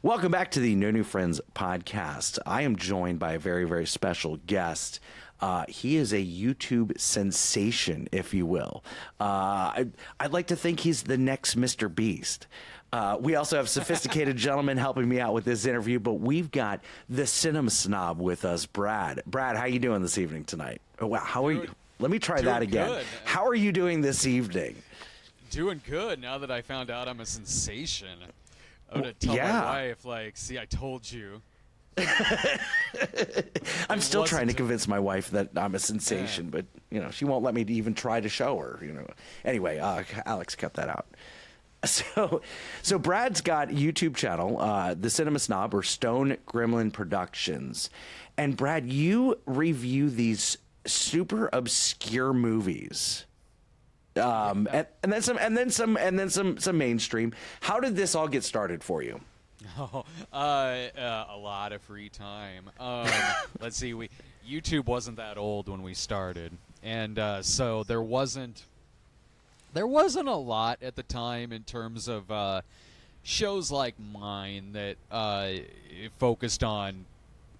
Welcome back to the No New Friends podcast. I am joined by a very, very special guest. He is a YouTube sensation, if you will. I'd like to think he's the next Mr. Beast. We also have sophisticated gentlemen helping me out with this interview, but we've got the Cinema Snob with us, Brad. Brad, how are you doing this evening tonight? Oh, wow, how are you? Let me try that again. Good. How are you doing this evening? Doing good now that I found out I'm a sensation. I'm going to tell my wife, like, see, I told you. I'm still trying to convince my wife that I'm a sensation, but, you know, she won't let me even try to show her, you know. Anyway, Alex, cut that out. So Brad's got a YouTube channel, the Cinema Snob, or Stoned Gremlin Productions. And Brad, you review these super obscure movies. And then some mainstream. How did this all get started for you? A lot of free time. Let's see, YouTube wasn't that old when we started, and so there wasn't a lot at the time in terms of shows like mine that focused on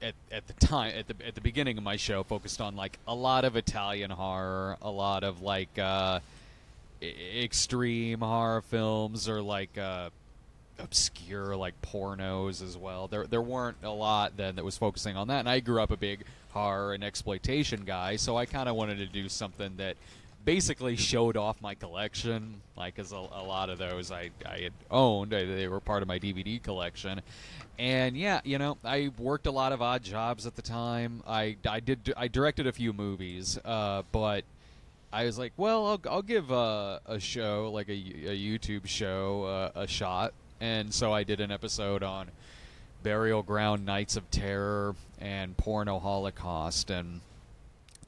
at the beginning of my show focused on like a lot of Italian horror, a lot of like extreme horror films, or like obscure like pornos as well. There weren't a lot then that was focusing on that, and I grew up a big horror and exploitation guy, so I kind of wanted to do something that basically showed off my collection, like, because a lot of those I had owned. They were part of my DVD collection. And yeah, you know, I worked a lot of odd jobs at the time. I directed a few movies, but I was like, well, I'll give a show, like a YouTube show, a shot. And so I did an episode on Burial Ground, Nights of Terror, and Porno Holocaust, and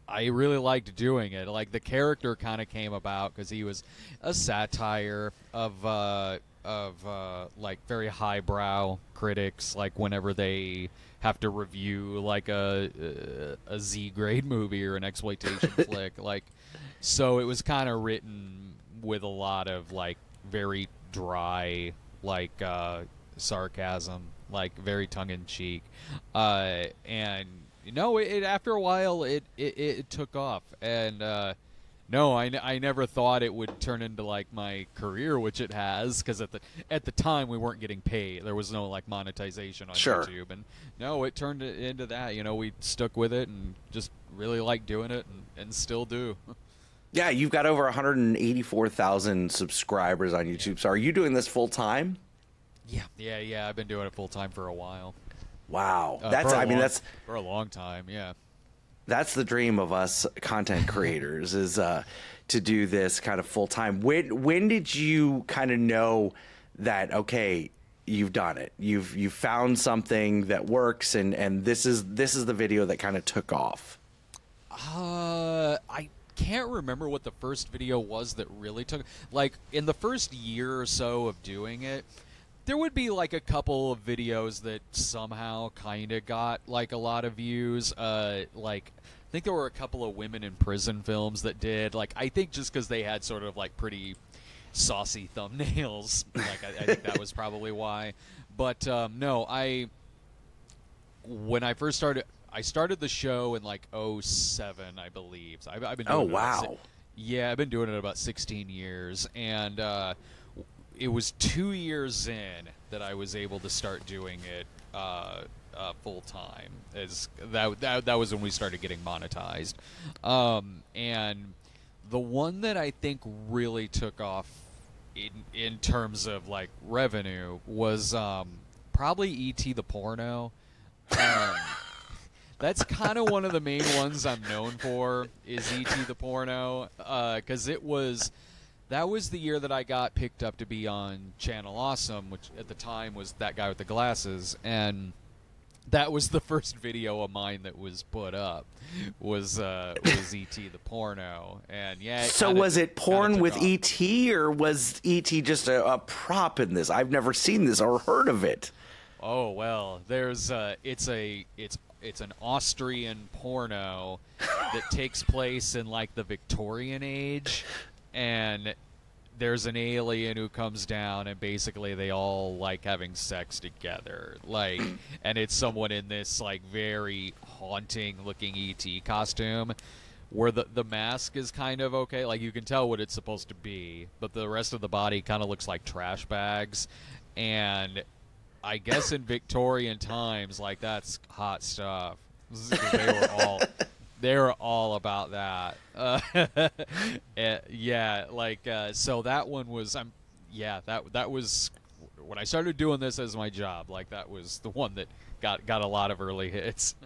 I really liked doing it. Like, the character kind of came about because he was a satire of like very highbrow critics, like whenever they have to review like a Z grade movie or an exploitation flick, like. So it was kind of written with a lot of like very dry, like sarcasm, like very tongue in cheek, and you know, it after a while it took off, and no, I never thought it would turn into like my career, which it has, because at the time we weren't getting paid. There was no like monetization on YouTube, and no, it turned into that. You know, we stuck with it and just really liked doing it, and still do. Yeah, you've got over 184,000 subscribers on YouTube. Yeah. So are you doing this full time? Yeah. I've been doing it full time for a while. Wow, that's for a long time. Yeah, that's the dream of us content creators is to do this kind of full time. When did you kind of know that, okay, you've done it, you've found something that works, and this is the video that kind of took off? I can't remember what the first video was that really took. Like, in the first year or so of doing it, there would be like a couple of videos that somehow kind of got like a lot of views. Like, I think there were a couple of women in prison films that did. Like, I think just because they had sort of like pretty saucy thumbnails. Like, I think that was probably why. But no, when I first started, I started the show in like 2007, I believe. So I've been doing I've been doing it about 16 years, and it was 2 years in that I was able to start doing it full time. That was when we started getting monetized, and the one that I think really took off in terms of like revenue was probably E.T. the Porno. That's kind of one of the main ones I'm known for, is E.T. the Porno, because that was the year that I got picked up to be on Channel Awesome, which at the time was That Guy with the Glasses, and that was the first video of mine that was put up, was E.T. the Porno, and yeah. So was it porn with E.T., or was E.T. just a prop in this? I've never seen this or heard of it. Oh well, there's it's an Austrian porno that takes place in like the Victorian age, and there's an alien who comes down, and basically they all like having sex together, like, and it's someone in this like very haunting looking ET costume, where the mask is kind of okay, like you can tell what it's supposed to be, but the rest of the body kind of looks like trash bags. And I guess in Victorian times, like, that's hot stuff. They were all about that. Yeah, like, so that one was, that was when I started doing this as my job. Like, that was the one that got a lot of early hits.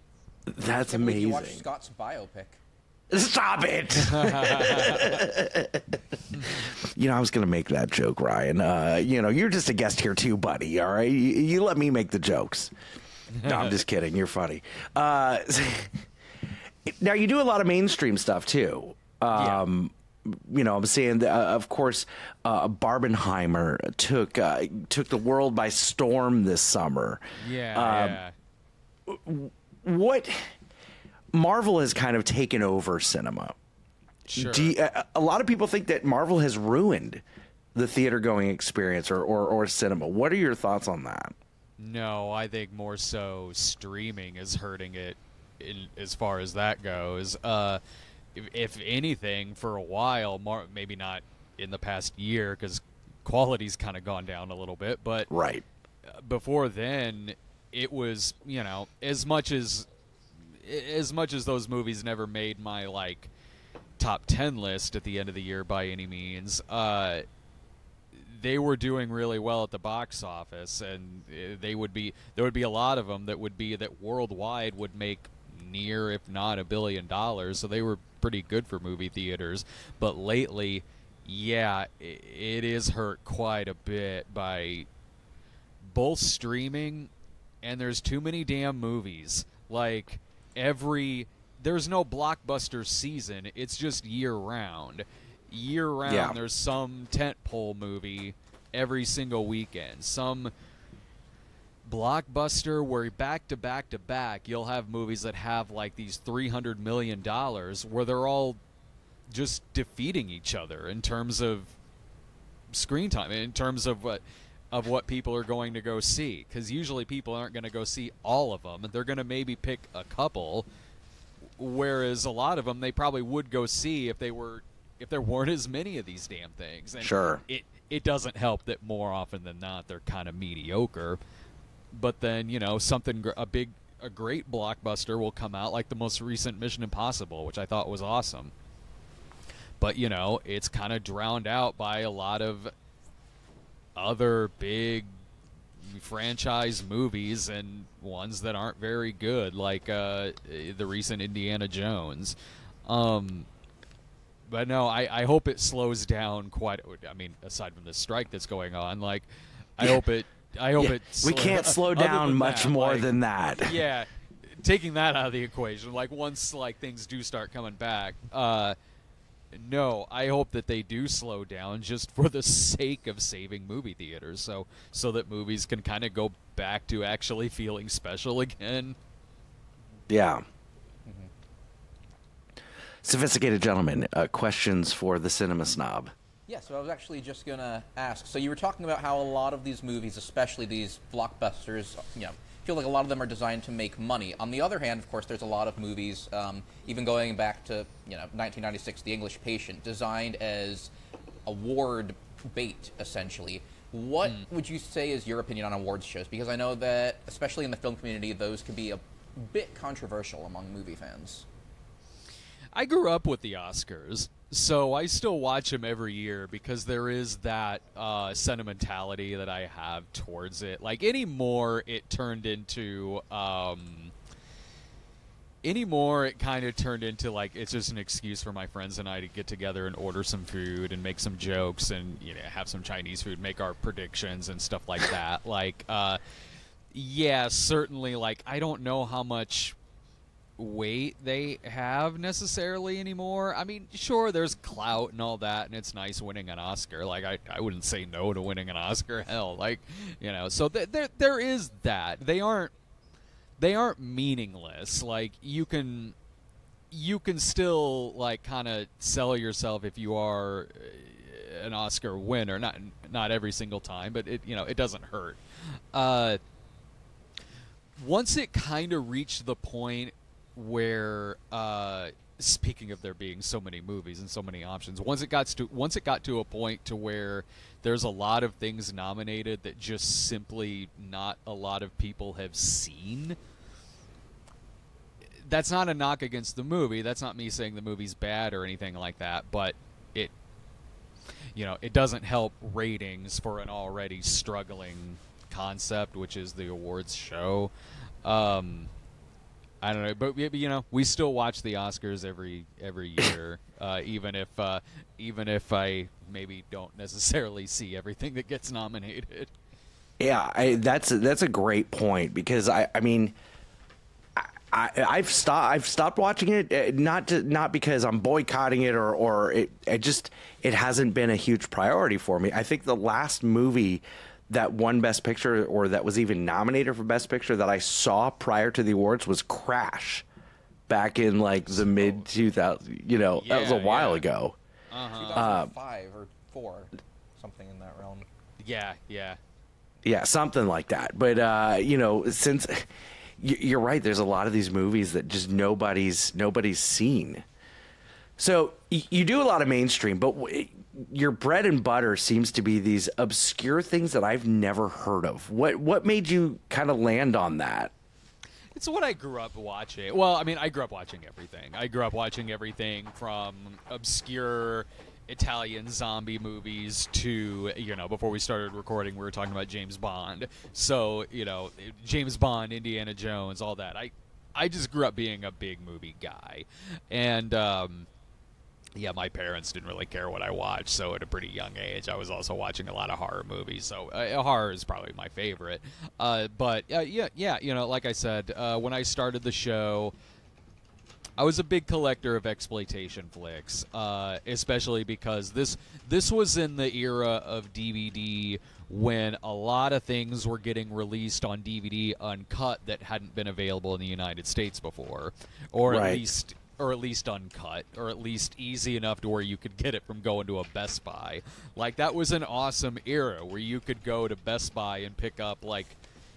That's amazing. You watched Scott's biopic. Stop it! You know, I was going to make that joke, Ryan. You know, you're just a guest here too, buddy, all right? You let me make the jokes. No, I'm just kidding. You're funny. Now, you do a lot of mainstream stuff, too. You know, I'm saying, of course, Barbenheimer took the world by storm this summer. Yeah. What... Marvel has kind of taken over cinema. Sure. A lot of people think that Marvel has ruined the theater-going experience or cinema. What are your thoughts on that? No, I think more so streaming is hurting it as far as that goes. If anything, for a while, maybe not in the past year, because quality's kind of gone down a little bit, but right before then, it was, you know, as much as those movies never made my like top 10 list at the end of the year by any means, they were doing really well at the box office, and there would be a lot of them that worldwide would make near, if not $1 billion. So they were pretty good for movie theaters. But lately, yeah, it is hurt quite a bit by both streaming, and there's too many damn movies. Like, there's no blockbuster season. It's just year round. Yeah. There's some tentpole movie every single weekend. Some blockbuster where back to back to back, you'll have movies that have like these $300 million where they're all just defeating each other in terms of screen time, in terms of what people are going to go see, because usually people aren't going to go see all of them. They're going to maybe pick a couple, whereas a lot of them they probably would go see if there weren't as many of these damn things. And sure, it doesn't help that more often than not they're kind of mediocre. But then, you know, a great blockbuster will come out, like the most recent Mission Impossible, which I thought was awesome. But, you know, it's kind of drowned out by a lot of other big franchise movies and ones that aren't very good, like the recent Indiana Jones. But no, I hope it slows down quite. I mean, aside from the strike that's going on, like, I hope it. We can't slow down much more than that. Yeah, taking that out of the equation, like once like things do start coming back. No, I hope that they do slow down just for the sake of saving movie theaters, so that movies can kind of go back to actually feeling special again. Yeah. Sophisticated gentlemen, questions for the Cinema Snob. Yeah, so I was actually just going to ask. So you were talking about how a lot of these movies, especially these blockbusters, you know, feel like a lot of them are designed to make money. On the other hand, of course, there's a lot of movies, even going back to 1996, The English Patient, designed as award bait, essentially. What would you say is your opinion on awards shows? Because I know that, especially in the film community, those can be a bit controversial among movie fans. I grew up with the Oscars, so I still watch them every year because there is that sentimentality that I have towards it. Like, anymore, it kind of turned into, like, it's just an excuse for my friends and I to get together and order some food and make some jokes and, you know, have some Chinese food, make our predictions and stuff like that. Like, yeah, certainly, like, I don't know how much weight they have necessarily anymore. I mean, sure, there's clout and all that, and it's nice winning an Oscar. Like, I wouldn't say no to winning an Oscar. Hell, like, you know, so there is that. They aren't meaningless. Like, you can still, like, kind of sell yourself if you are an Oscar winner. Not every single time, but it doesn't hurt. Once it kind of reached the point where, speaking of there being so many movies and so many options, once it got to a point to where there's a lot of things nominated that just simply not a lot of people have seen. That's not a knock against the movie. That's not me saying the movie's bad or anything like that, but it doesn't help ratings for an already struggling concept, which is the awards show. I don't know, but we still watch the Oscars every year, even if I maybe don't necessarily see everything that gets nominated. Yeah, that's a great point, because I've stopped watching it, not because I'm boycotting it or it hasn't been a huge priority for me. I think the last movie that won Best Picture, or that was even nominated for Best Picture, that I saw prior to the awards was Crash, back in like the mid 2000s. That was a while ago. 2005 or 4, something in that realm. Yeah, something like that. But since you're right, there's a lot of these movies that just nobody's seen. So you do a lot of mainstream, but your bread and butter seems to be these obscure things that I've never heard of. What made you kind of land on that? It's what I grew up watching. Well, I grew up watching everything. I grew up watching everything from obscure Italian zombie movies to, before we started recording, we were talking about James Bond. So, James Bond, Indiana Jones, all that. I just grew up being a big movie guy. And, my parents didn't really care what I watched, so at a pretty young age, I was also watching a lot of horror movies. So horror is probably my favorite. But like I said, when I started the show, I was a big collector of exploitation flicks, especially because this was in the era of DVD when a lot of things were getting released on DVD uncut that hadn't been available in the United States before, or at least uncut, or at least easy enough to where you could get it from going to a Best Buy. Like, that was an awesome era where you could go to Best Buy and pick up, like,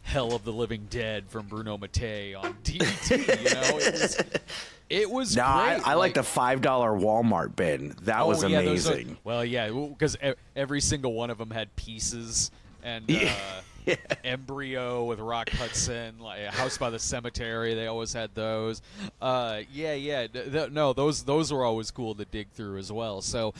Hell of the Living Dead from Bruno Mattei on DVD, It was great. I like the $5 Walmart bin. That was amazing. Because every single one of them had pieces and Embryo with Rock Hudson, like House by the Cemetery. They always had those. Those were always cool to dig through as well. So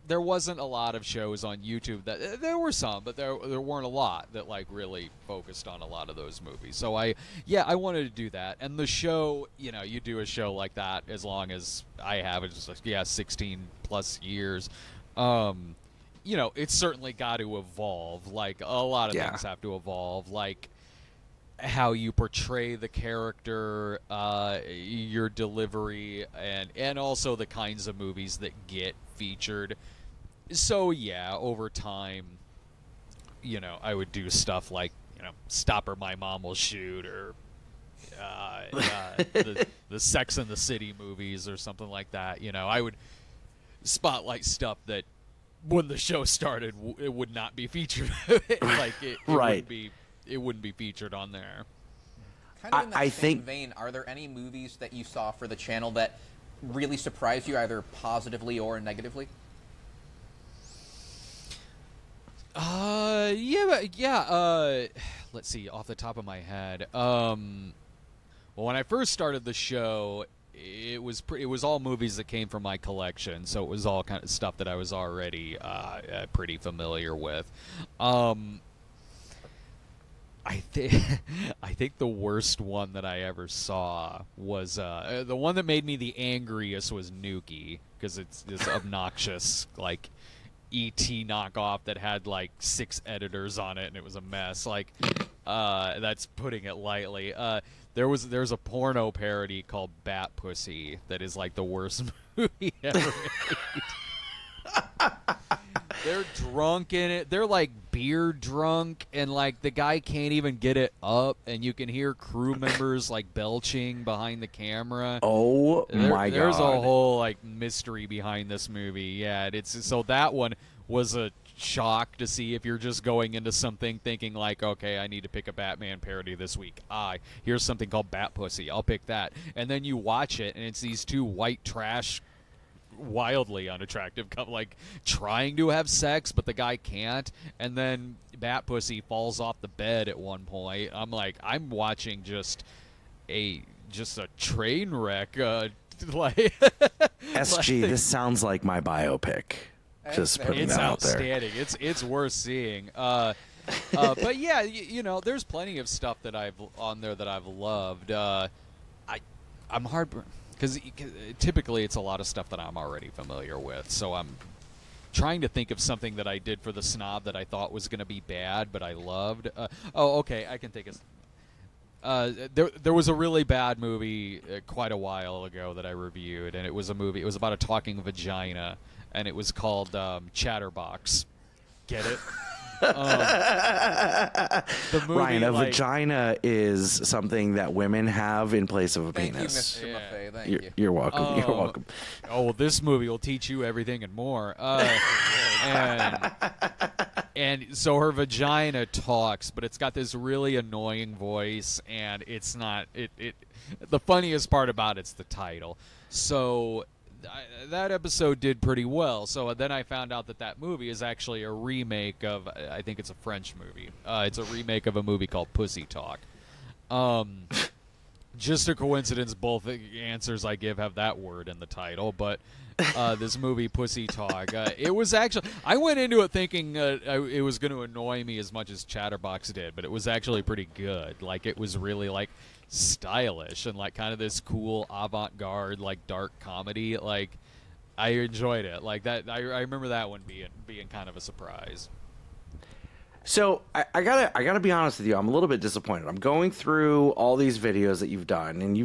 there wasn't a lot of shows on YouTube that there were some, but there weren't a lot that like really focused on a lot of those movies. So I wanted to do that, and the show, you do a show like that as long as I have, it's like 16 plus years. It's certainly got to evolve. Like, a lot of things have to evolve, like how you portray the character, your delivery, and also the kinds of movies that get featured. So over time, I would do stuff like, Stop or My Mom Will Shoot, or the Sex and the City movies or something like that. I would spotlight stuff that when the show started it would not be featured. Like it wouldn't be featured on there. Kind of in that same vein, are there any movies that you saw for the channel that really surprised you, either positively or negatively? Let's see, off the top of my head. Well, when I first started the show, it was all movies that came from my collection, so it was all kind of stuff that I was already pretty familiar with. I think the worst one that I ever saw was the one that made me the angriest was Nuki, because it's this obnoxious like E.T. knockoff that had like 6 editors on it, and it was a mess. Like, that's putting it lightly. There's a porno parody called Bat Pussy that is like the worst movie ever made. They're drunk in it. They're like beer drunk, and like the guy can't even get it up, and you can hear crew members like belching behind the camera. Oh my god! There's a whole like mystery behind this movie. Yeah, so that one was a shock to see if you're just going into something thinking like, okay, I need to pick a Batman parody this week. Here's something called Bat Pussy. I'll pick that. And then you watch it, and it's these two white trash, wildly unattractive, like trying to have sex, but the guy can't. And then Bat Pussy falls off the bed at one point. I'm like, I'm watching just a train wreck. Like SG, this sounds like my biopic. Just putting that out there. It's outstanding. It's worth seeing. But yeah, you know, there's plenty of stuff that I've on there that I've loved. I'm hard because typically it's a lot of stuff that I'm already familiar with. So I'm trying to think of something that I did for the Snob that I thought was going to be bad, but I loved. Okay, I can think of. There was a really bad movie quite a while ago that I reviewed, and it was a movie. It was about a talking vagina, and it was called Chatterbox. Get it? The movie, Ryan, a vagina is something that women have in place of a penis. Thank you, Mr. Maffei. Thank you. You're welcome. You're welcome. Oh, well, this movie will teach you everything and more. And so her vagina talks, but it's got this really annoying voice, and it's not. The funniest part about it's the title. So that episode did pretty well. So then I found out that movie is actually a remake of, I think it's a French movie. It's a remake of a movie called Pussy Talk. Just a coincidence both answers I give have that word in the title, but this movie Pussy Talk, it was actually, I went into it thinking it was going to annoy me as much as Chatterbox did, but it was actually pretty good. Like, it was really like stylish and like kind of this cool avant-garde like dark comedy. Like, I enjoyed it like that. I remember that one being kind of a surprise. So I gotta be honest with you. I'm a little bit disappointed. I'm going through all these videos that you've done, and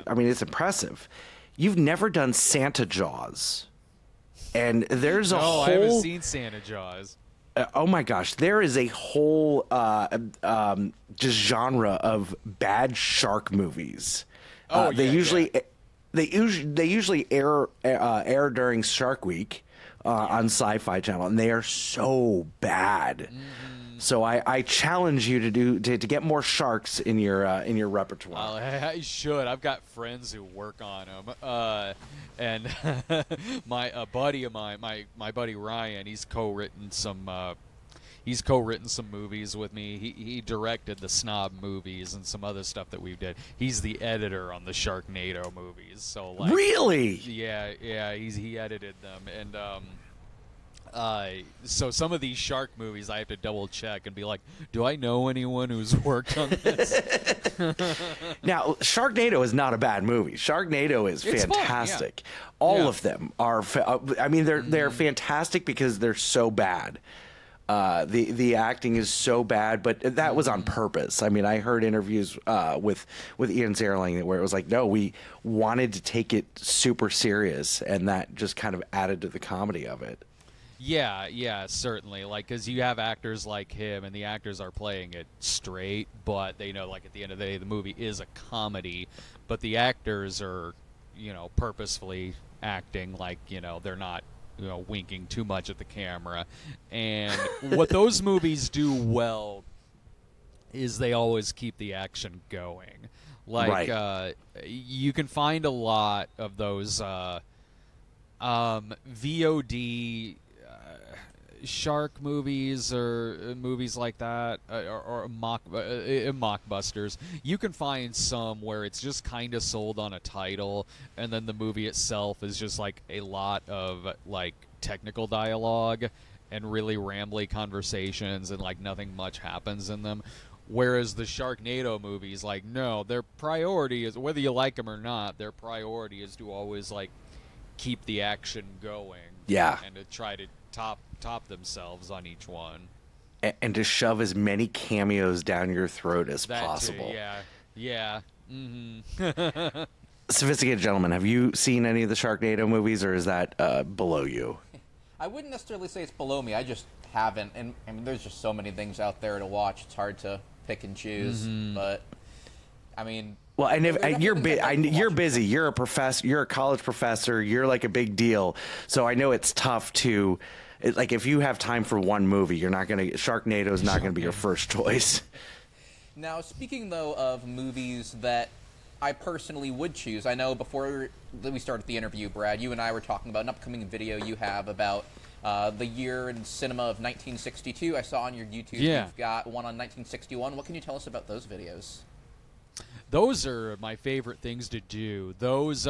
I mean, it's impressive. You've never done Santa Jaws, and there's a whole. I haven't seen Santa Jaws. Oh my gosh, there is a whole just genre of bad shark movies. They usually air during Shark Week on Sci-Fi Channel, and they are so bad. Mm-hmm. So I challenge you to get more sharks in your repertoire. I should. I've got friends who work on them, and my buddy of mine, my buddy Ryan, he's co-written some movies with me. He directed the Snob movies and some other stuff that we did. He's the editor on the Sharknado movies. So like, really, yeah, he edited them, and so some of these shark movies I have to double check and be like, do I know anyone who's worked on this? Now, Sharknado is not a bad movie. Sharknado is fantastic. Fun, yeah. All of them are. I mean, they're fantastic because they're so bad. The acting is so bad, but that was on purpose. I mean, I heard interviews with Ian Zierling where it was like, no, we wanted to take it super serious, and that just kind of added to the comedy of it. Yeah, certainly. Like, because you have actors like him, and the actors are playing it straight, but they know, like, at the end of the day, the movie is a comedy, but the actors are, purposefully acting like, they're not, winking too much at the camera. And what those movies do well is they always keep the action going. Like, right. You can find a lot of those VOD shark movies or movies like that, or mockbusters. You can find some where it's just kind of sold on a title, and then the movie itself is just like a lot of like technical dialogue and really rambly conversations, and like nothing much happens in them. Whereas the Sharknado movies, like, no, their priority is, whether you like them or not, their priority is to always like keep the action going. Yeah. And to try to top themselves on each one. And to shove as many cameos down your throat as that possible. Too, yeah. Mm-hmm. Sophisticated gentleman, have you seen any of the Sharknado movies, or is that below you? I wouldn't necessarily say it's below me. I just haven't. And I mean, there's just so many things out there to watch. It's hard to pick and choose. But I mean, well, and if you're you're busy, you're a professor, you're a college professor, you're like a big deal. So I know it's tough to, like, if you have time for one movie, you're not going to, Sharknado's not going to be your first choice. Now, speaking though of movies that I personally would choose, I know before we started the interview, Brad, you and I were talking about an upcoming video you have about the year in cinema of 1962. I saw on your YouTube you've got one on 1961. What can you tell us about those videos? Those are my favorite things to do. Those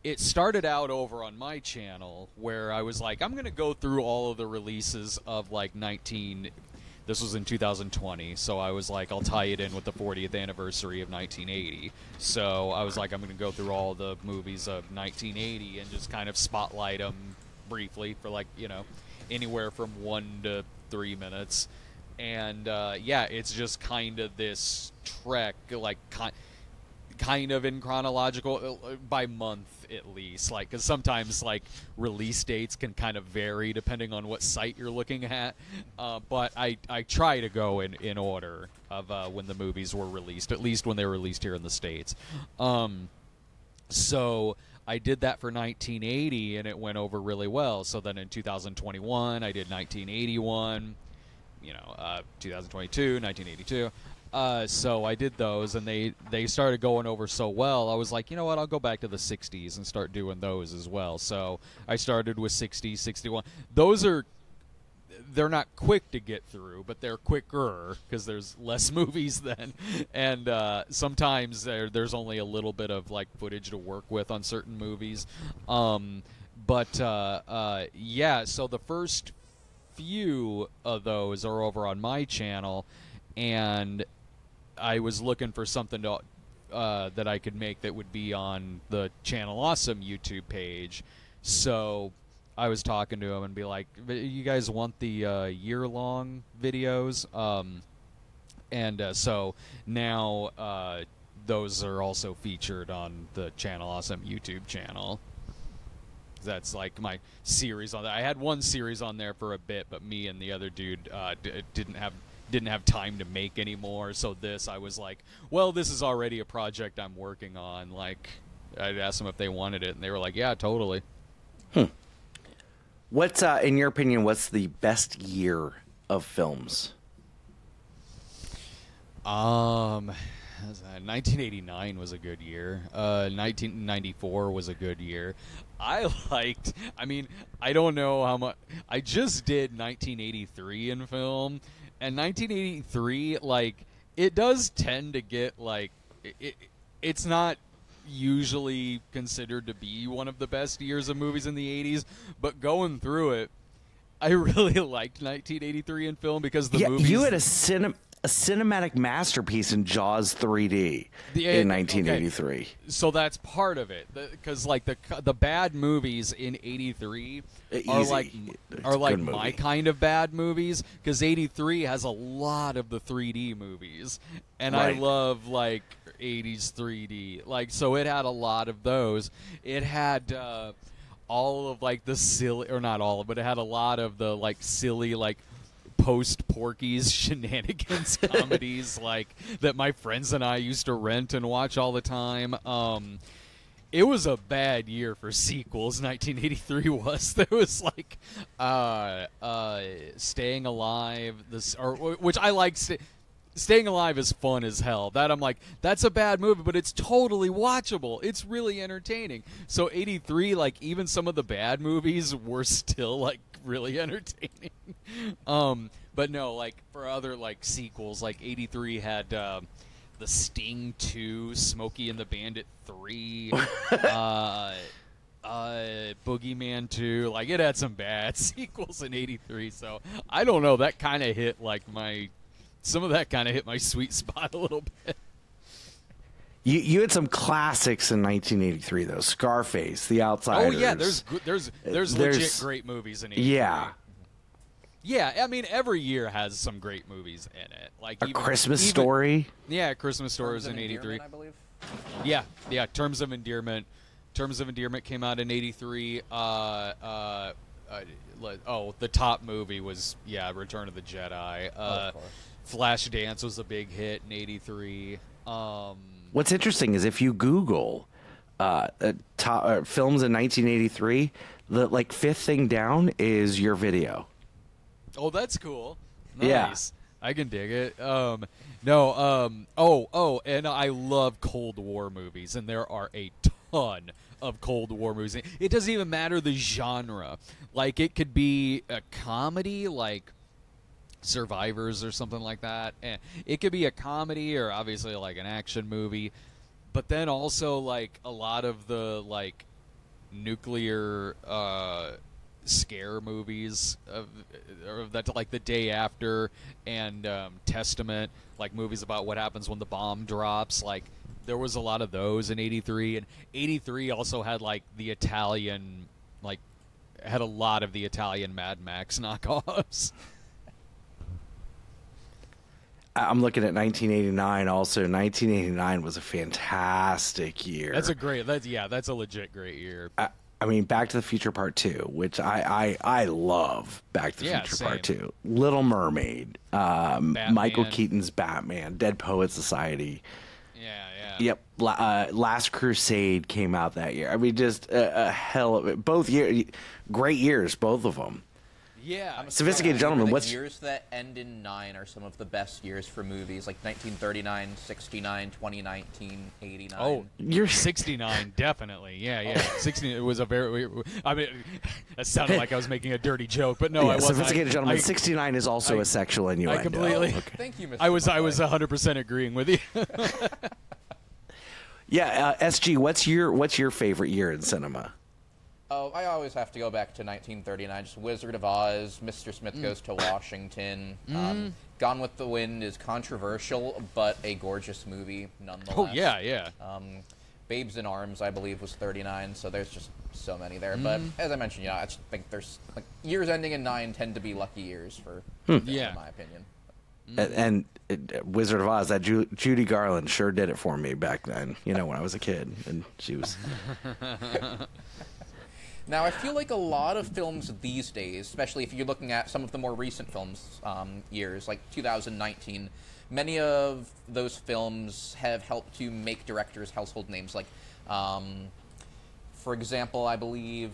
it started out over on my channel where I was like, I'm going to go through all of the releases of like this was in 2020, so I was like, I'll tie it in with the 40th anniversary of 1980. So I was like, I'm going to go through all the movies of 1980 and just kind of spotlight them briefly for, like, you know, anywhere from 1 to 3 minutes. And yeah, it's just kind of this trek, like kind of in chronological, by month at least, like, because sometimes like release dates can kind of vary depending on what site you're looking at, but I try to go in order of when the movies were released, at least when they were released here in the States. So I did that for 1980 and it went over really well. So then in 2021 I did 1981, 2022, 1982. So I did those, and they started going over so well, I was like, you know what, I'll go back to the 60s and start doing those as well. So I started with 60, 61. They're not quick to get through, but they're quicker because there's less movies then. And sometimes there's only a little bit of, like, footage to work with on certain movies. Yeah, so the first few of those are over on my channel, and I was looking for something to that I could make that would be on the Channel Awesome YouTube page. So I was talking to him and be like, you guys want the year-long videos? So now those are also featured on the Channel Awesome YouTube channel. That's like my series on that. I had one series on there for a bit, but me and the other dude didn't have time to make anymore. So I was like, well, this is already a project I'm working on. Like, I'd asked them if they wanted it, and they were like, yeah, totally. What's in your opinion, what's the best year of films? 1989 was a good year. 1994 was a good year. I don't know how much. I just did 1983 in film, and 1983, like, it does tend to get, like, it's not usually considered to be one of the best years of movies in the 80s, but going through it, I really liked 1983 in film because the movies... You had a cinematic masterpiece in Jaws 3D in 1983. Okay. So that's part of it, because like the bad movies in '83 are like my kind of bad movies, because '83 has a lot of the 3D movies, and right. I love like '80s 3D. Like, so it had a lot of those. It had all of like the silly, or not all of, but it had a lot of the like silly, like, post-Porky's shenanigans comedies, like, that my friends and I used to rent and watch all the time. It was a bad year for sequels. 1983 was. There was like Staying Alive, which I like. Staying Alive is fun as hell. That I'm like, that's a bad movie, but it's totally watchable. It's really entertaining. So 83, like, even some of the bad movies were still like really entertaining. But no, like, for other like sequels, like 83 had The Sting 2, Smokey and the Bandit 3, Boogeyman 2. Like, it had some bad sequels in 83. So I don't know. That kind of hit like some of that kind of hit my sweet spot a little bit. You had some classics in 1983 though. Scarface, The Outsiders. Oh yeah, there's legit great movies in 83. Yeah. Yeah, I mean, every year has some great movies in it. Like A Christmas Story. Yeah, Christmas Story was in 83. I believe. Yeah, Terms of Endearment. Terms of Endearment came out in 83. the top movie was Return of the Jedi. Of course. Flashdance was a big hit in '83. What's interesting is if you Google films in 1983, the fifth thing down is your video. Oh, that's cool. Yeah. Nice. I can dig it. And I love Cold War movies, and there are a ton of Cold War movies. It doesn't even matter the genre. Like, it could be a comedy, like Survivors or something like that. It could be a comedy or obviously like an action movie, but then also like a lot of the like nuclear scare movies of that, like The Day After and Testament, like movies about what happens when the bomb drops. Like, there was a lot of those in '83, and '83 also had like the Italian, like had a lot of the Italian Mad Max knockoffs. I'm looking at 1989 also. 1989 was a fantastic year. That's a legit great year. I mean, Back to the Future Part 2, which I love Back to the Future Part 2. Little Mermaid, Michael Keaton's Batman, Dead Poets Society. Yeah. Yep. Last Crusade came out that year. I mean, just a hell of it. Both years, great years, both of them. Yeah. Sophisticated Gentleman, what's years that end in 9 are some of the best years for movies, like 1939, 69, 2019, 89. Oh, you're 69, definitely. Yeah. 69. It was a very. I mean, that sounded like I was making a dirty joke, but no, I wasn't. Sophisticated Gentleman. 69 is also a sexual innuendo. I completely. Okay. Thank you, Mr. I was 100% agreeing with you. Yeah, SG. What's your favorite year in cinema? Oh, I always have to go back to 1939. Just Wizard of Oz, Mr. Smith Goes to Washington. Gone with the Wind is controversial, but a gorgeous movie nonetheless. Oh, yeah. Babes in Arms, I believe, was 39, so there's just so many there. But as I mentioned, I just think there's years ending in 9 tend to be lucky years for films, in my opinion. And Wizard of Oz, that Judy Garland sure did it for me back then, when I was a kid, and she was... Now, I feel like a lot of films these days, especially if you're looking at some of the more recent films years, like 2019, many of those films have helped to make directors household names. Like, for example, I believe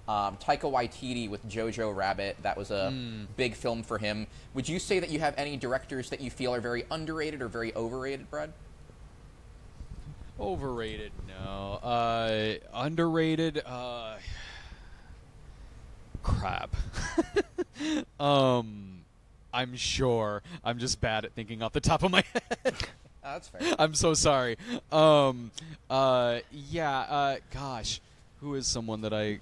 Taika Waititi with Jojo Rabbit. That was a big film for him. Would you say that you have any directors that you feel are very underrated or very overrated, Brad? Overrated, no. Underrated, crap. I'm sure. I'm just bad at thinking off the top of my head. That's fair. I'm so sorry. Gosh, who is someone that I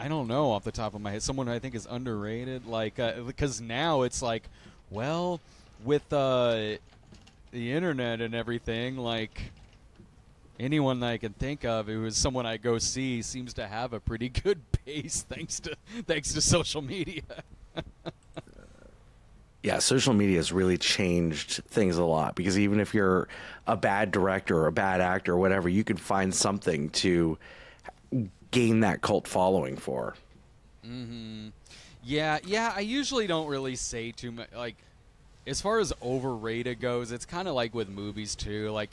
don't know off the top of my head. Someone I think is underrated, like, because now it's like, well, with the internet and everything, like, anyone that I can think of who is someone I go see seems to have a pretty good base thanks to social media. Yeah, social media has really changed things a lot, because even if you're a bad director or a bad actor or whatever, you can find something to gain that cult following for. Mm-hmm. Yeah, I usually don't really say too much. Like, as far as overrated goes, it's kind of like with movies too. Like,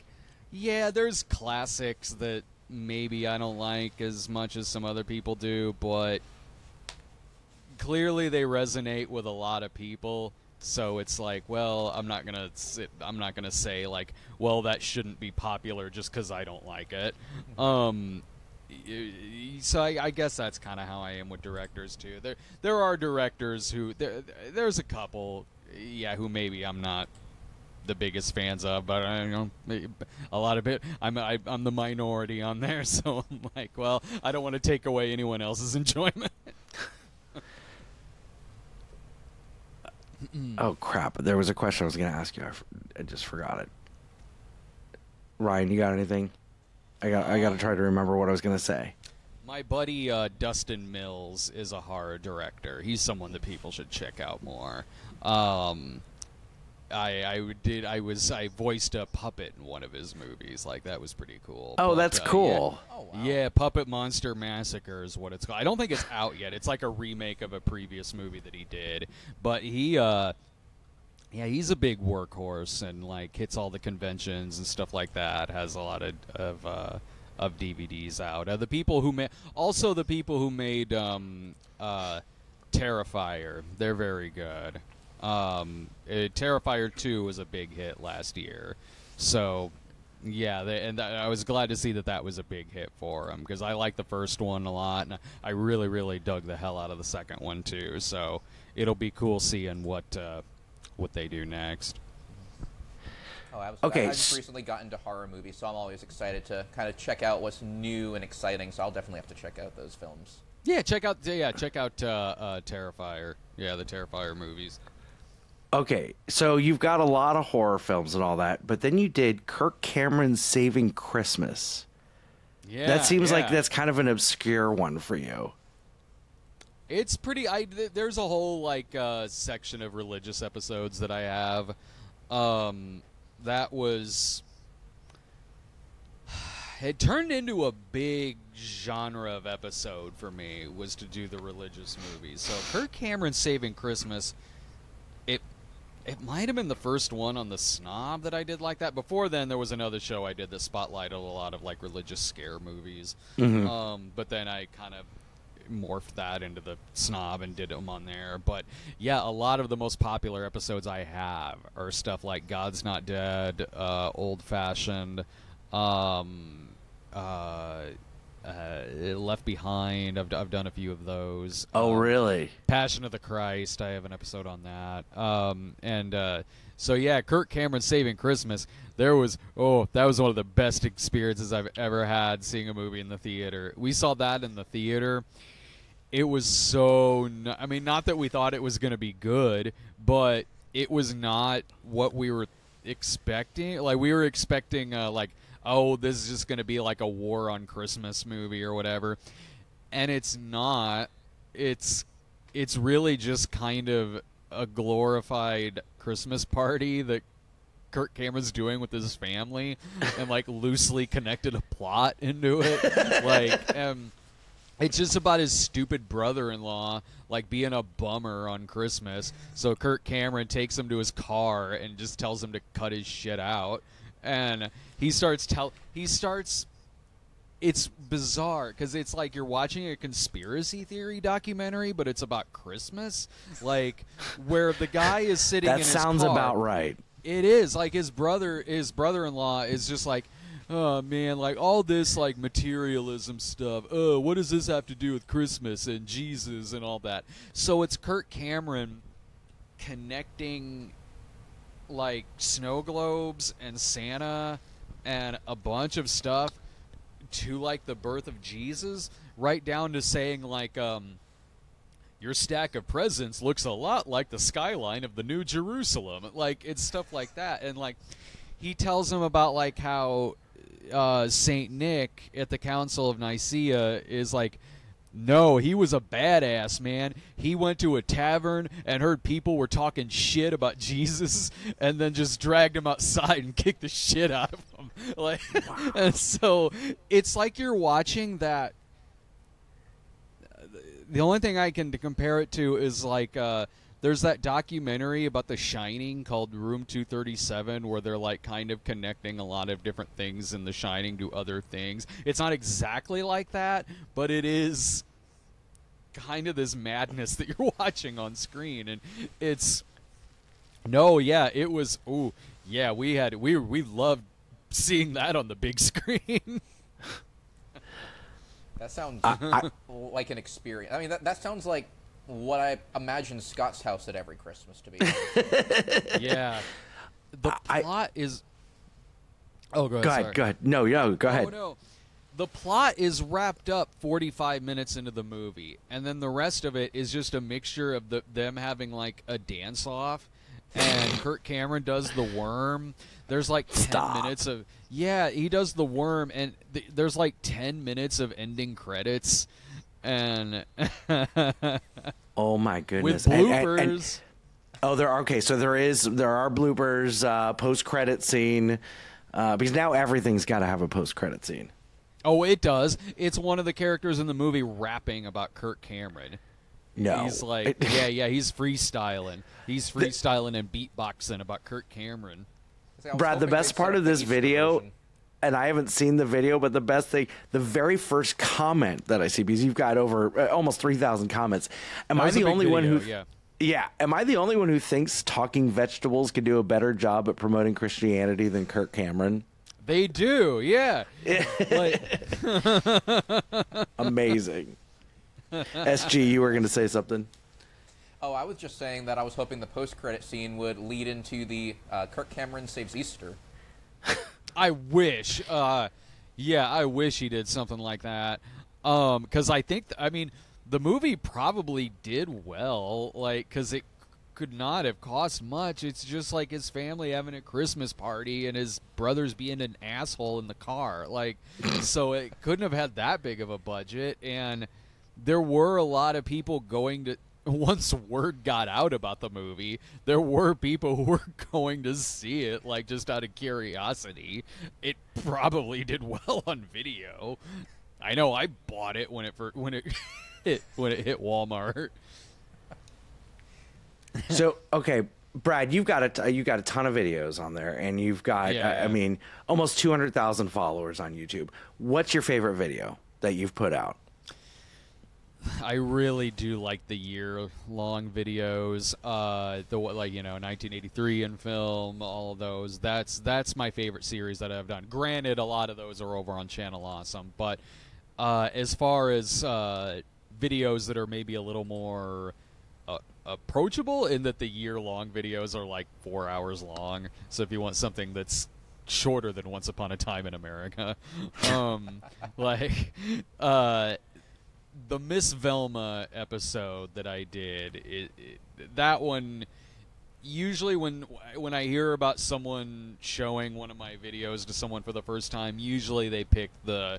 yeah, there's classics that maybe I don't like as much as some other people do, but clearly they resonate with a lot of people. So it's like, well, I'm not gonna say like, well, that shouldn't be popular just because I don't like it. So I guess that's kind of how I am with directors too. There are directors who there's a couple, who maybe I'm not the biggest fans of, but a lot of it, I'm the minority on there, so I'm like, well, I don't want to take away anyone else's enjoyment. Oh crap! There was a question I was going to ask you. I just forgot it. Ryan, you got anything? I got to try to remember what I was going to say. My buddy Dustin Mills is a horror director. He's someone that people should check out more. I voiced a puppet in one of his movies. Like, that was pretty cool. Oh, But, that's cool. Oh, wow. Yeah, Puppet Monster Massacre is what it's called. I don't think it's out yet. It's like a remake of a previous movie that he did. But he's a big workhorse and like hits all the conventions and stuff like that. Has a lot of DVDs out. The people who made Terrifier, they're very good. Terrifier 2 was a big hit last year, so yeah, I was glad to see that was a big hit for him because I like the first one a lot, and I really, really dug the hell out of the second one too. So it'll be cool seeing what they do next. Oh, Okay. I just recently got into horror movies, so I'm always excited to kind of check out what's new and exciting. So I'll definitely have to check out those films. Yeah, check out Terrifier. Yeah, the Terrifier movies. Okay, so you've got a lot of horror films and all that, but then you did Kirk Cameron's Saving Christmas. Yeah, That seems like yeah. that's kind of an obscure one for you. It's pretty. There's a whole like section of religious episodes that I have. That was. It turned into a big genre of episode for me. Was to do the religious movies. So Kirk Cameron's Saving Christmas. It might have been the first one on the Snob that I did like that. Before then, there was another show I did that spotlighted a lot of like religious scare movies. Mm-hmm. But then I kind of morphed that into the Snob and did them on there. But yeah, a lot of the most popular episodes I have are stuff like God's Not Dead, Old Fashioned, Left Behind. I've done a few of those. Oh, really? Passion of the Christ. I have an episode on that. So yeah, Kirk Cameron's Saving Christmas. That was one of the best experiences I've ever had seeing a movie in the theater. We saw that in the theater. It was so. I mean, not that we thought it was going to be good, but it was not what we were expecting. Like we were expecting, oh, this is just going to be like a War on Christmas movie or whatever, and it's not. It's really just kind of a glorified Christmas party that Kirk Cameron's doing with his family, and like loosely connected a plot into it. Like, it's just about his stupid brother-in-law like being a bummer on Christmas. So Kirk Cameron takes him to his car and just tells him to cut his shit out. And it's bizarre because it's like you're watching a conspiracy theory documentary, but it's about Christmas, like where the guy is sitting in his car. That sounds about right. It is like his brother-in-law is just like, oh man, like all this like materialism stuff. Oh, what does this have to do with Christmas and Jesus and all that? So it's Kirk Cameron connecting like snow globes and Santa and a bunch of stuff to like the birth of Jesus, right down to saying like your stack of presents looks a lot like the skyline of the New Jerusalem. Like it's stuff like that. And like he tells him about like how Saint Nick at the Council of Nicaea is like, no, he was a badass, man. He went to a tavern and heard people were talking shit about Jesus and then just dragged him outside and kicked the shit out of him. Like, wow. And so it's like you're watching that. The only thing I can compare it to is like there's that documentary about The Shining called Room 237 where they're like kind of connecting a lot of different things in The Shining to other things. It's not exactly like that, but it is kind of this madness that you're watching on screen. And it was, we loved seeing that on the big screen. That sounds like an experience. I mean, that sounds like what I imagine Scott's house at every Christmas to be. Yeah. The plot is... Oh, go ahead. Go ahead. No, go ahead. Oh, no. The plot is wrapped up 45 minutes into the movie, and then the rest of it is just a mixture of them having, like, a dance-off, and Kirk Cameron does the worm. There's, like, 10 minutes of... Yeah, he does the worm, and there's, like, 10 minutes of ending credits, and... Oh, my goodness. With bloopers. Oh, there are. Okay, so there are bloopers, post-credit scene, because now everything's got to have a post-credit scene. Oh, it does. It's one of the characters in the movie rapping about Kirk Cameron. No. He's like, he's freestyling. He's freestyling and beatboxing about Kirk Cameron. Brad, the best part of this video, and I haven't seen the video, but the best thing, the very first comment that I see, because you've got over almost 3,000 comments. Am I the only one who? Yeah. Am I the only one who thinks Talking Vegetables could do a better job at promoting Christianity than Kirk Cameron? They do, yeah. Amazing. SG, you were going to say something? Oh, I was just saying that I was hoping the post-credit scene would lead into the Kirk Cameron Saves Easter. I wish. I wish he did something like that. Because I think, the movie probably did well, because it could not have cost much. It's just like his family having a Christmas party and his brother's being an asshole in the car. So it couldn't have had that big of a budget. And there were a lot of people going to, once word got out about the movie, there were people who were going to see it, just out of curiosity. It probably did well on video. I know I bought it when it hit Walmart. So, okay, Brad, you've got a ton of videos on there, and you've got, almost 200,000 followers on YouTube. What's your favorite video that you've put out? I really do like the year-long videos, 1983 in film, all of those. That's my favorite series that I've done. Granted, a lot of those are over on Channel Awesome, but as far as videos that are maybe a little more approachable, in that the year-long videos are 4 hours long. So if you want something that's shorter than Once Upon a Time in America, the Miss Velma episode that I did, that one, usually when I hear about someone showing one of my videos to someone for the first time, usually they pick the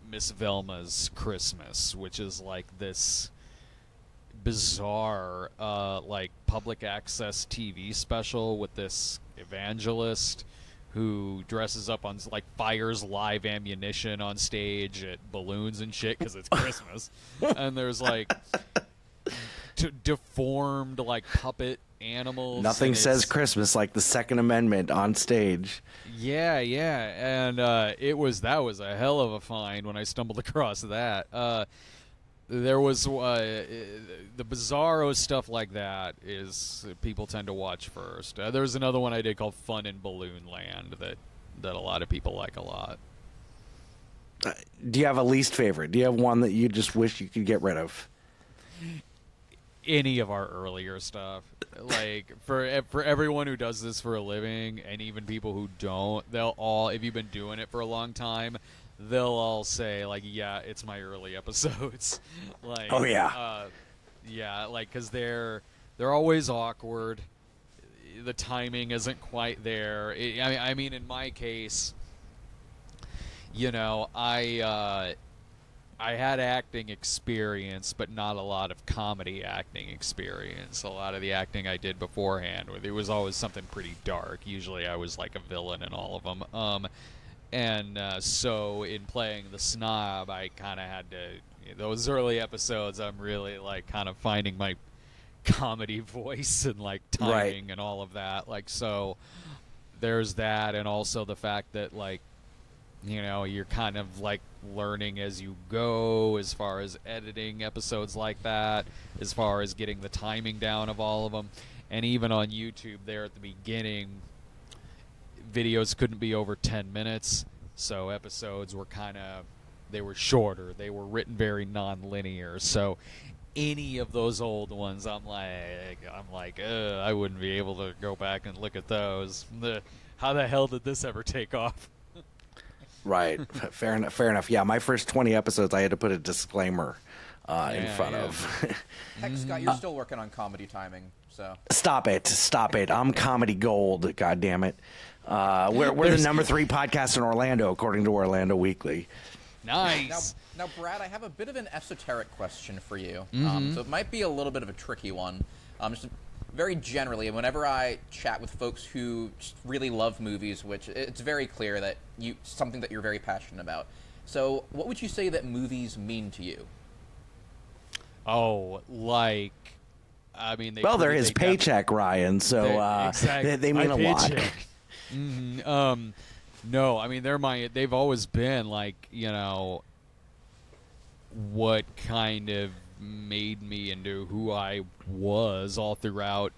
Miss Velma's Christmas, which is this bizarre public access TV special with this evangelist who dresses up on fires live ammunition on stage at balloons and shit because it's Christmas. And there's deformed puppet animals. Nothing says Christmas like the Second Amendment on stage. Yeah, and that was a hell of a find when I stumbled across that. There was the bizarro stuff like that is people tend to watch first. There was another one I did called Fun in Balloon Land that a lot of people like a lot. Do you have a least favorite? Do you have one that you just wish you could get rid of? Any of our earlier stuff. For everyone who does this for a living, and even people who don't, they'll all, if you've been doing it for a long time, they'll all say yeah, it's my early episodes. Oh yeah. Because they're always awkward. The timing isn't quite there. I mean, in my case, I had acting experience, but not a lot of comedy acting experience. A lot of the acting I did beforehand, it was always something pretty dark. Usually I was a villain in all of them. So in playing the Snob, I kind of had to, those early episodes, I'm really kind of finding my comedy voice and timing and all of that. So there's that, and also the fact that you're kind of learning as you go as far as editing episodes like that, as far as getting the timing down of all of them. And even on YouTube there at the beginning, videos couldn't be over 10 minutes, so episodes were they were shorter. They were written very non-linear. So any of those old ones, I'm I wouldn't be able to go back and look at those. How the hell did this ever take off? Right. Fair enough. Yeah, my first 20 episodes, I had to put a disclaimer in front of. Heck, Scott, you're still working on comedy timing, so. Stop it. I'm comedy gold, God damn it. We're the number 3 podcast in Orlando, according to Orlando Weekly. Nice. Now, Brad, I have a bit of an esoteric question for you. So it might be a little bit of a tricky one. Just very generally, whenever I chat with folks who just really love movies, which it's very clear that something that you're very passionate about. So, what would you say that movies mean to you? Oh, like, I mean, they're his paycheck, Ryan. So exactly. they mean a lot. Mm-hmm. No, I mean they've always been like, you know, what kind of made me into who I was all throughout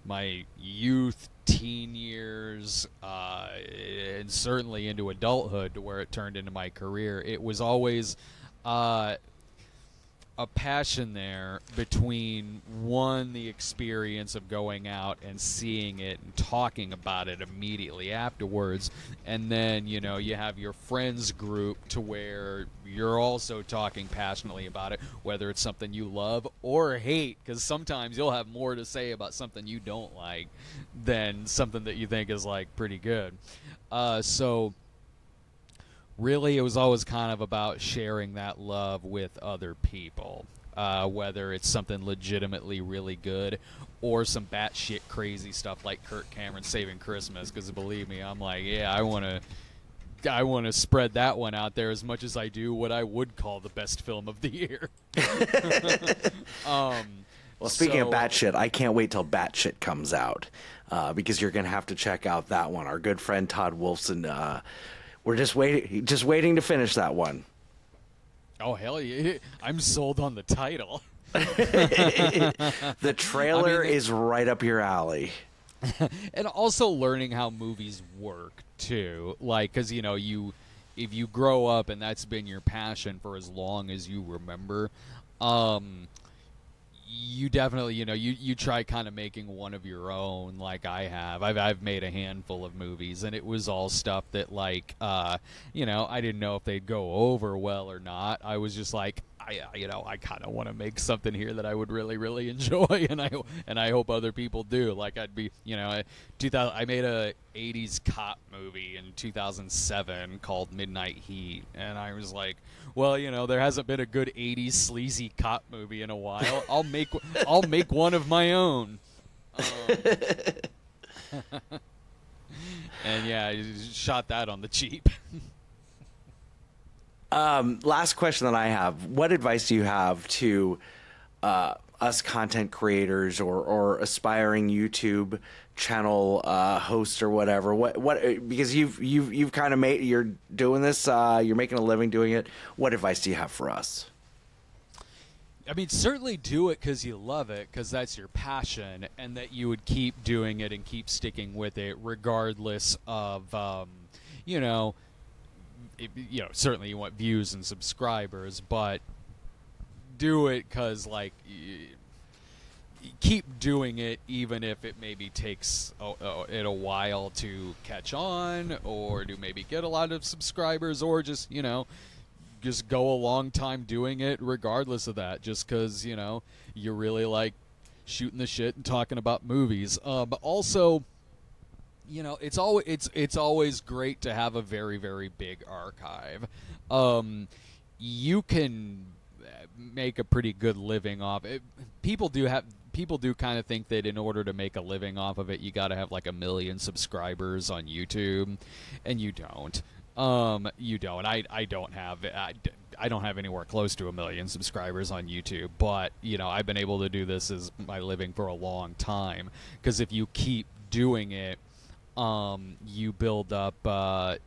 my youth, teen years, and certainly into adulthood, where it turned into my career. It was always a passion there between, one, the experience of going out and seeing it and talking about it immediately afterwards, and then, you know, you have your friends group to where you're also talking passionately about it, whether it's something you love or hate, because sometimes you'll have more to say about something you don't like than something that you think is, like, pretty good. So really, it was always kind of about sharing that love with other people, whether it's something legitimately really good or some batshit crazy stuff like Kirk Cameron Saving Christmas. Because believe me, I'm like, yeah, I want to spread that one out there as much as I do what I would call the best film of the year. Well, speaking of batshit, I can't wait till batshit comes out, because you're going to have to check out that one. Our good friend Todd Wolfson. We're just waiting to finish that one. Oh, hell yeah. I'm sold on the title. The trailer is right up your alley. And also learning how movies work, too. Like, because, you know, if you grow up and that's been your passion for as long as you remember, you definitely, you know, you try kind of making one of your own, like I have. I've made a handful of movies, and it was all stuff that, like, you know, I didn't know if they'd go over well or not. I was just like, I kind of want to make something here that I would really, really enjoy, and I hope other people do. Like, I'd be, you know, I made a 80s cop movie in 2007 called Midnight Heat, and I was like, well, you know, there hasn't been a good 80s sleazy cop movie in a while. I'll make one of my own. And yeah, I shot that on the cheap. Last question that I have: what advice do you have to us content creators or aspiring YouTube channel hosts or whatever? What because you've kind of you're doing this, you're making a living doing it. What advice do you have for us? I mean, certainly do it because you love it, because that's your passion, and that you would keep doing it and keep sticking with it regardless of, you know, certainly you want views and subscribers, but do it because, like, keep doing it even if it maybe takes it a while to catch on, or to maybe get a lot of subscribers, or just, you know, just go a long time doing it regardless of that, just because, you know, you really like shooting the shit and talking about movies. But also, you know, it's always great to have a very, very big archive. You can make a pretty good living off it. People do kind of think that in order to make a living off of it, you got to have like 1 million subscribers on YouTube, and you don't. You don't. I don't have. I don't have anywhere close to 1 million subscribers on YouTube, but, you know, I've been able to do this as my living for a long time, because if you keep doing it, you build up a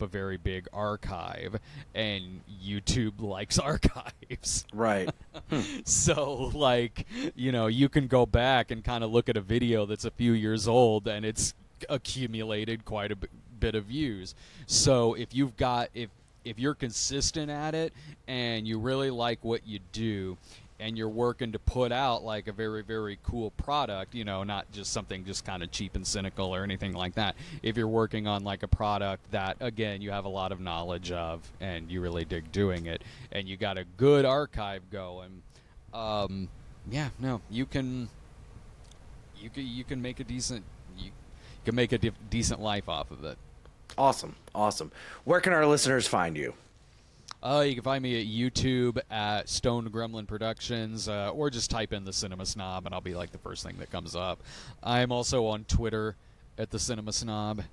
very big archive, and YouTube likes archives. Right. So, like, you know, you can go back and kind of look at a video that's a few years old, and it's accumulated quite a bit of views. So if you're consistent at it, and you really like what you do, and you're working to put out like a very, very cool product, you know, not just something just kind of cheap and cynical or anything like that. If you're working on like a product that, again, you have a lot of knowledge of, and you really dig doing it, and you got a good archive going, you can make a decent decent life off of it. Awesome. Where can our listeners find you? You can find me at YouTube at Stoned Gremlin Productions, or just type in the Cinema Snob, and I'll be like the first thing that comes up. I'm also on Twitter at the Cinema Snob.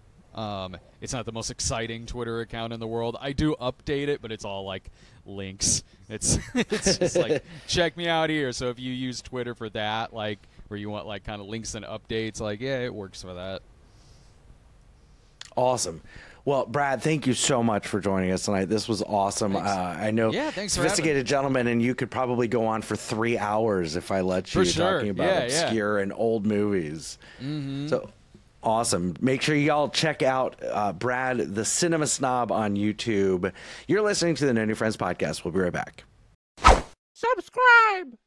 It's not the most exciting Twitter account in the world. I do update it, but it's all like links. It's just like, check me out here. So if you use Twitter for that, like where you want like kind of links and updates, like yeah, it works for that. Awesome. Well, Brad, thank you so much for joining us tonight. This was awesome. I know thanks for Sophisticated Gentleman, and you could probably go on for 3 hours if I let you, For sure. talking about obscure and old movies. So awesome. Make sure y'all check out Brad, the Cinema Snob, on YouTube. You're listening to the No New Friends podcast. We'll be right back. Subscribe!